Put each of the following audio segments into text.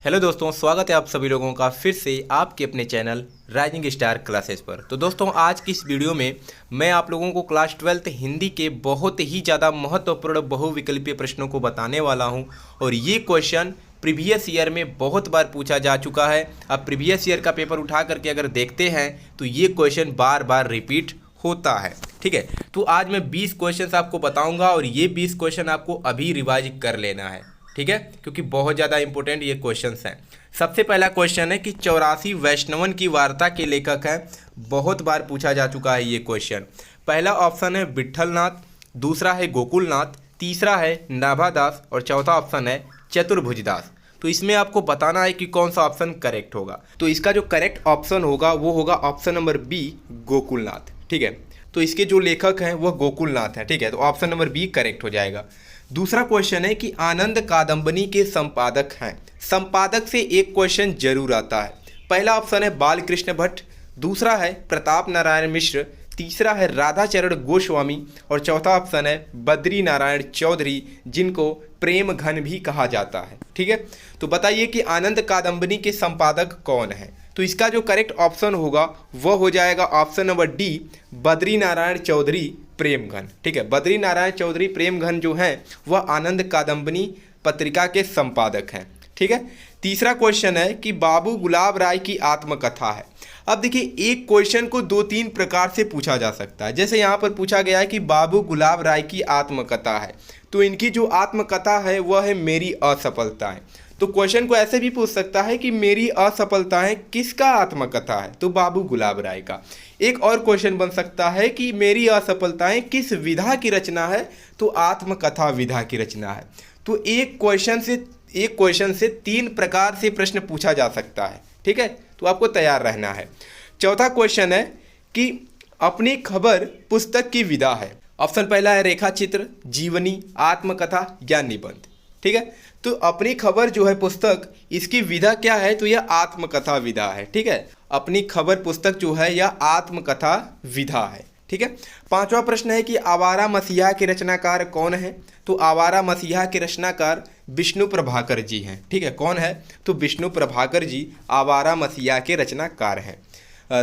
Hello दोस्तों, स्वागत है आप सभी लोगों का फिर से आपके अपने चैनल राइजिंग स्टार क्लासेस पर। तो दोस्तों, आज की इस वीडियो में मैं आप लोगों को क्लास 12th हिंदी के बहुत ही ज़्यादा महत्वपूर्ण बहुविकल्पीय प्रश्नों को बताने वाला हूं। और ये क्वेश्चन प्रीवियस ईयर में बहुत बार पूछा जा चुका है। अब प्रीवियस ईयर का पेपर उठा करके अगर देखते हैं तो ये क्वेश्चन बार बार रिपीट होता है। ठीक है, तो आज मैं 20 क्वेश्चन आपको बताऊँगा और ये 20 क्वेश्चन आपको अभी रिवाइज कर लेना है। ठीक है, क्योंकि बहुत ज़्यादा इंपॉर्टेंट ये क्वेश्चंस हैं। सबसे पहला क्वेश्चन है कि 84 वैष्णवन की वार्ता के लेखक हैं। बहुत बार पूछा जा चुका है ये क्वेश्चन। पहला ऑप्शन है विट्ठलनाथ, दूसरा है गोकुलनाथ, तीसरा है नाभादास और चौथा ऑप्शन है चतुर्भुजदास। तो इसमें आपको बताना है कि कौन सा ऑप्शन करेक्ट होगा। तो इसका जो करेक्ट ऑप्शन होगा वो होगा ऑप्शन नंबर बी, गोकुलनाथ। ठीक है, तो इसके जो लेखक हैं वह गोकुलनाथ हैं। ठीक है, तो ऑप्शन नंबर बी करेक्ट हो जाएगा। दूसरा क्वेश्चन है कि आनंद कादंबनी के संपादक हैं। संपादक से एक क्वेश्चन जरूर आता है। पहला ऑप्शन है बालकृष्ण भट्ट, दूसरा है प्रताप नारायण मिश्र, तीसरा है राधाचरण गोस्वामी और चौथा ऑप्शन है बद्री नारायण चौधरी, जिनको प्रेम घन भी कहा जाता है। ठीक है, तो बताइए कि आनंद कादंबनी के संपादक कौन है। तो इसका जो करेक्ट ऑप्शन होगा वह हो जाएगा option number D, Badri Narayan Chaudhary Premghan. ठीक है, बद्री नारायण चौधरी प्रेमघन जो हैं वह आनंद कादंबनी पत्रिका के संपादक हैं। ठीक है, तीसरा क्वेश्चन है कि बाबू गुलाब राय की आत्मकथा है। अब देखिए, एक क्वेश्चन को दो तीन प्रकार से पूछा जा सकता है। जैसे यहाँ पर पूछा गया है कि बाबू गुलाब राय की आत्मकथा है, तो इनकी जो आत्मकथा है वह है मेरी असफलताएं। तो क्वेश्चन को ऐसे भी पूछ सकता है कि मेरी असफलताएं किसका आत्मकथा है, तो बाबू गुलाब राय का। एक और क्वेश्चन बन सकता है कि मेरी असफलताएं किस विधा की रचना है, तो आत्मकथा विधा की रचना है। तो एक क्वेश्चन से तीन प्रकार से प्रश्न पूछा जा सकता है। ठीक है, तो आपको तैयार रहना है। चौथा क्वेश्चन है कि अपनी खबर पुस्तक की विधा है। ऑप्शन पहला है रेखा चित्र, जीवनी, आत्मकथा या निबंध। ठीक है, तो अपनी खबर जो है पुस्तक, इसकी विधा क्या है, तो यह आत्मकथा विधा है। ठीक है, अपनी खबर पुस्तक जो है यह आत्मकथा विधा है। ठीक है, पांचवा प्रश्न है कि आवारा मसीहा के रचनाकार कौन है। तो आवारा मसीहा के रचनाकार विष्णु प्रभाकर जी हैं। ठीक है, कौन है, तो विष्णु प्रभाकर जी आवारा मसीहा के रचनाकार हैं।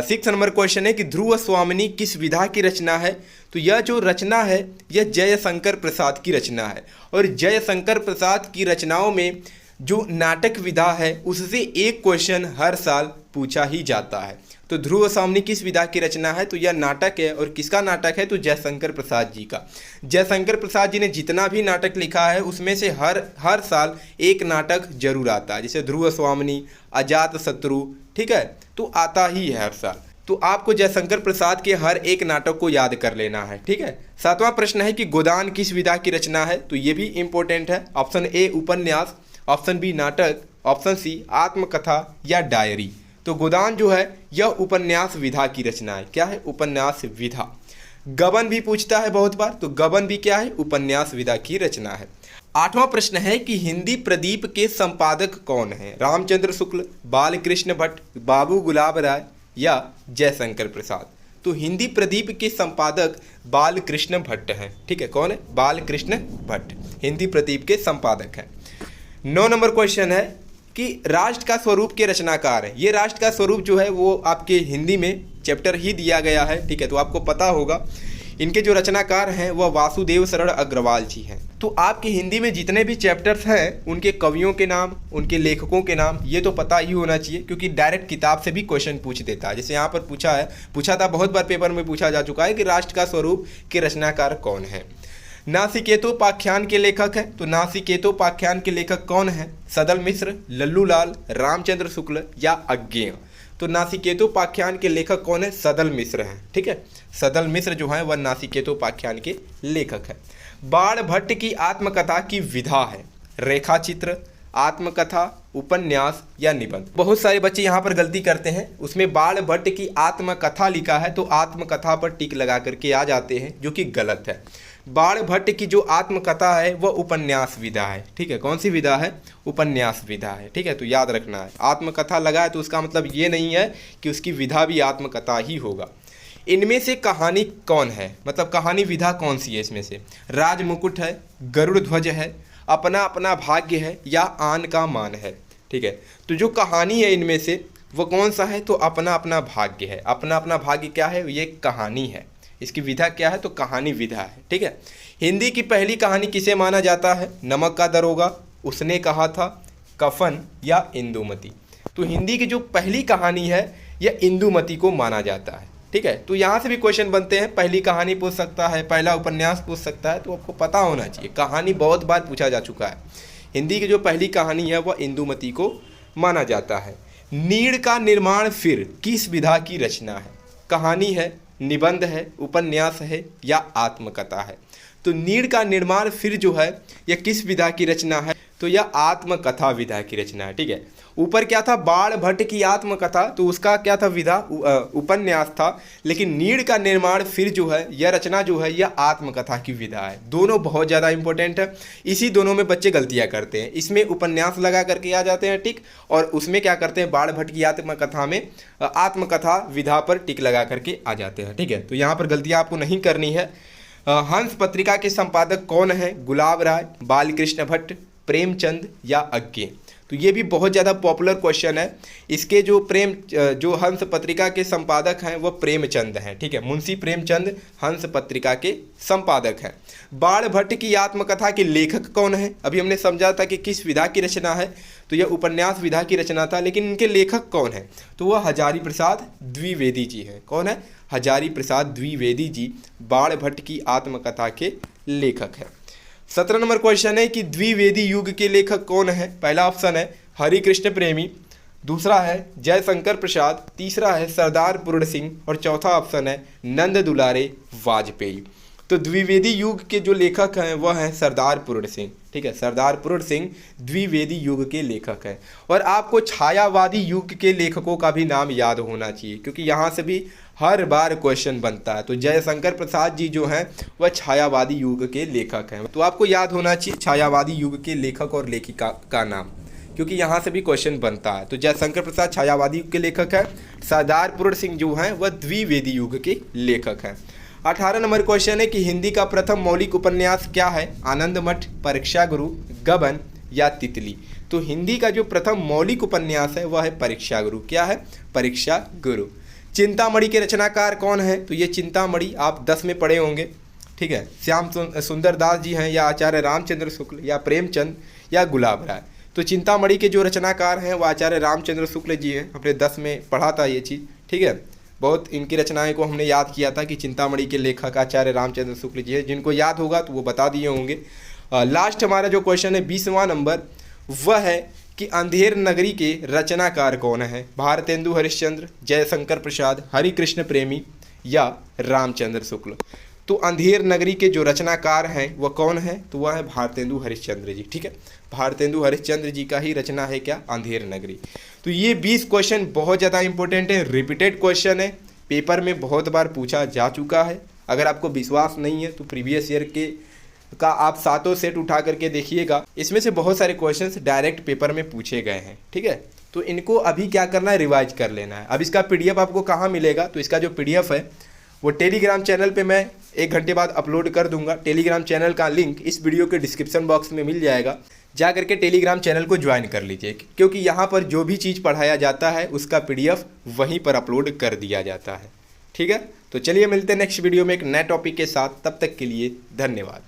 6 नंबर क्वेश्चन है कि ध्रुव स्वामिनी किस विधा की रचना है। तो यह जो रचना है यह जयशंकर प्रसाद की रचना है। और जयशंकर प्रसाद की रचनाओं में जो नाटक विधा है उससे एक क्वेश्चन हर साल पूछा ही जाता है। तो ध्रुव स्वामिनी किस विधा की रचना है, तो यह नाटक है। और किसका नाटक है, तो जयशंकर प्रसाद जी का। जयशंकर प्रसाद जी ने जितना भी नाटक लिखा है उसमें से हर साल एक नाटक जरूर आता है। जैसे ध्रुव स्वामिनी, अजात शत्रु, ठीक है, तो आता ही है हर साल। तो आपको जयशंकर प्रसाद के हर एक नाटक को याद कर लेना है। ठीक है, सातवां प्रश्न है कि गोदान किस विधा की रचना है। तो ये भी इंपॉर्टेंट है। ऑप्शन ए उपन्यास, ऑप्शन बी नाटक, ऑप्शन सी आत्मकथा या डायरी। तो गोदान जो है यह उपन्यास विधा की रचना है। क्या है, उपन्यास विधा। गबन भी पूछता है बहुत बार, तो गबन भी क्या है, उपन्यास विधा की रचना है। आठवां प्रश्न है कि हिंदी प्रदीप के संपादक कौन हैं। रामचंद्र शुक्ल, बालकृष्ण भट्ट, बाबू गुलाब राय या जयशंकर प्रसाद। तो हिंदी प्रदीप के संपादक बालकृष्ण भट्ट हैं। ठीक है, कौन है, बालकृष्ण भट्ट हिंदी प्रदीप के संपादक हैं। 9 नंबर क्वेश्चन है कि राष्ट्र का स्वरूप के रचनाकार है। ये राष्ट्र का स्वरूप जो है वो आपके हिंदी में चैप्टर ही दिया गया है। ठीक है, तो आपको पता होगा इनके जो रचनाकार हैं वह वासुदेव शरण अग्रवाल जी हैं। तो आपके हिंदी में जितने भी चैप्टर्स हैं उनके कवियों के नाम, उनके लेखकों के नाम ये तो पता ही होना चाहिए, क्योंकि डायरेक्ट किताब से भी क्वेश्चन पूछ देता है। जैसे यहाँ पर पूछा था, बहुत बार पेपर में पूछा जा चुका है कि राष्ट्र का स्वरूप के रचनाकार कौन है। नासिकेतोपाख्यान के लेखक हैं। तो नासिकेतोपाख्यान के लेखक कौन है, सदल मिश्र, लल्लू लाल, रामचंद्र शुक्ल या अज्ञेय। तो नासिकेतोपाख्यान के लेखक कौन है, सदल मिश्र हैं। ठीक है, सदल मिश्र जो है वह नासिकेतोपाख्यान के लेखक हैं। बाण भट्ट की आत्मकथा की विधा है रेखा चित्र, आत्मकथा, उपन्यास या निबंध। बहुत सारे बच्चे यहाँ पर गलती करते हैं, उसमें बाण भट्ट की आत्मकथा लिखा है तो आत्मकथा पर टिक लगा करके आ जाते हैं, जो कि गलत है। बाण भट्ट की जो आत्मकथा है वह उपन्यास विधा है। ठीक है, कौन सी विधा है, उपन्यास विधा है। ठीक है, तो याद रखना है, आत्मकथा लगा है तो उसका मतलब ये नहीं है कि उसकी विधा भी आत्मकथा ही होगा। इनमें से कहानी कौन है, मतलब कहानी विधा कौन सी है इसमें से। राज मुकुट है, गरुड़ ध्वज है, अपना अपना भाग्य है या आन का मान है। ठीक है। तो जो कहानी है इनमें से वो कौन सा है, तो अपना अपना भाग्य है। अपना अपना भाग्य क्या है, ये कहानी है। इसकी विधा क्या है, तो कहानी विधा है, ठीक है। हिंदी की पहली कहानी किसे माना जाता है, नमक का दरोगा, उसने कहा था, कफन या इंदुमती। तो हिंदी की जो पहली कहानी है यह इंदुमती को माना जाता है, ठीक है। तो यहाँ से भी क्वेश्चन बनते हैं, पहली कहानी पूछ सकता है, पहला उपन्यास पूछ सकता है, तो आपको पता होना चाहिए। कहानी बहुत बार पूछा जा चुका है। हिंदी की जो पहली कहानी है वह इंदुमती को माना जाता है। नीड़ का निर्माण फिर किस विधा की रचना है, कहानी है, निबंध है, उपन्यास है या आत्मकथा है। तो नीड़ का निर्माण फिर जो है यह किस विधा की रचना है, तो यह आत्मकथा विधा की रचना है, ठीक है। ऊपर क्या था, बाण भट्ट की आत्मकथा, तो उसका क्या था, विधा उपन्यास था। लेकिन नीड़ का निर्माण फिर जो है यह रचना जो है यह आत्मकथा की विधा है। दोनों बहुत ज़्यादा इंपॉर्टेंट है। इसी दोनों में बच्चे गलतियाँ करते हैं। इसमें उपन्यास लगा करके आ जाते हैं टिक, और उसमें क्या करते हैं, बाण भट्ट की आत्मकथा में आत्मकथा विधा पर टिक लगा करके आ जाते हैं, ठीक है। तो यहाँ पर गलतियाँ आपको नहीं करनी है। हंस पत्रिका के संपादक कौन है, गुलाब राय, बालकृष्ण भट्ट, प्रेमचंद या अज्ञे। तो ये भी बहुत ज़्यादा पॉपुलर क्वेश्चन है। इसके जो हंस पत्रिका के संपादक हैं वह प्रेमचंद हैं, ठीक है। मुंशी प्रेमचंद हंस पत्रिका के संपादक हैं। बाण भट्ट की आत्मकथा के लेखक कौन है, अभी हमने समझा था कि किस विधा की रचना है, तो यह उपन्यास विधा की रचना था। लेकिन इनके लेखक कौन है, तो वह हजारी प्रसाद द्विवेदी जी हैं। कौन है, हजारी प्रसाद द्विवेदी जी बाण भट्ट की आत्मकथा के लेखक हैं। 17 नंबर क्वेश्चन है कि द्विवेदी युग के लेखक कौन है। पहला ऑप्शन है हरिकृष्ण प्रेमी, दूसरा है जयशंकर प्रसाद, तीसरा है सरदार पूर्ण सिंह और चौथा ऑप्शन है नंद दुलारे वाजपेयी। तो द्विवेदी युग के जो लेखक हैं वह हैं सरदार पूर्ण सिंह, ठीक है। सरदार पूर्ण सिंह द्विवेदी युग के लेखक हैं। और आपको छायावादी युग के लेखकों का भी नाम याद होना चाहिए, क्योंकि यहाँ से भी हर बार क्वेश्चन बनता है। तो जयशंकर प्रसाद जी जो हैं वह छायावादी युग के लेखक हैं। तो आपको याद होना चाहिए छायावादी युग के लेखक और लेखिका का नाम, क्योंकि यहाँ से भी क्वेश्चन बनता है। तो जयशंकर प्रसाद छायावादी युग के लेखक हैं, सरदार पूर्ण सिंह जो हैं वह द्विवेदी युग के लेखक हैं। 18 नंबर क्वेश्चन है कि हिंदी का प्रथम मौलिक उपन्यास क्या है, आनंद मठ, परीक्षा गुरु, गबन या तितली। तो हिंदी का जो प्रथम मौलिक उपन्यास है वह है परीक्षा गुरु। क्या है, परीक्षा गुरु। चिंतामणि के रचनाकार कौन है, तो ये चिंतामणि आप 10 में पढ़े होंगे, ठीक है। श्याम सुंदर दास जी हैं या आचार्य रामचंद्र शुक्ल या प्रेमचंद या गुलाब राय। तो चिंतामणि के जो रचनाकार हैं वो आचार्य रामचंद्र शुक्ल जी हैं। हमने 10 में पढ़ा था ये चीज़, ठीक है। बहुत इनकी रचनाएं को हमने याद किया था कि चिंतामणि के लेखक आचार्य रामचंद्र शुक्ल जी है। जिनको याद होगा तो वो बता दिए होंगे। लास्ट हमारा जो क्वेश्चन है 20वां नंबर, वह है कि अंधेर नगरी के रचनाकार कौन है, भारतेंदु हरिश्चंद्र, जयशंकर प्रसाद, हरिकृष्ण प्रेमी या रामचंद्र शुक्ल। तो अंधेर नगरी के जो रचनाकार हैं वह कौन है, तो वह है भारतेंदु हरिश्चंद्र जी, ठीक है। भारतेंदु हरिश्चंद्र जी का ही रचना है क्या, अंधेर नगरी। तो ये 20 क्वेश्चन बहुत ज़्यादा इंपॉर्टेंट है, रिपीटेड क्वेश्चन है, पेपर में बहुत बार पूछा जा चुका है। अगर आपको विश्वास नहीं है तो प्रीवियस ईयर का आप 7 सेट उठा करके देखिएगा। इसमें से बहुत सारे क्वेश्चंस डायरेक्ट पेपर में पूछे गए हैं, ठीक है। तो इनको अभी क्या करना है, रिवाइज कर लेना है। अब इसका PDF आपको कहाँ मिलेगा, तो इसका जो PDF है वो टेलीग्राम चैनल पे मैं 1 घंटे बाद अपलोड कर दूंगा। टेलीग्राम चैनल का लिंक इस वीडियो के डिस्क्रिप्शन बॉक्स में मिल जाएगा। जा करके टेलीग्राम चैनल को ज्वाइन कर लीजिए, क्योंकि यहाँ पर जो भी चीज़ पढ़ाया जाता है उसका PDF वहीं पर अपलोड कर दिया जाता है, ठीक है। तो चलिए मिलते हैं नेक्स्ट वीडियो में एक नए टॉपिक के साथ। तब तक के लिए धन्यवाद।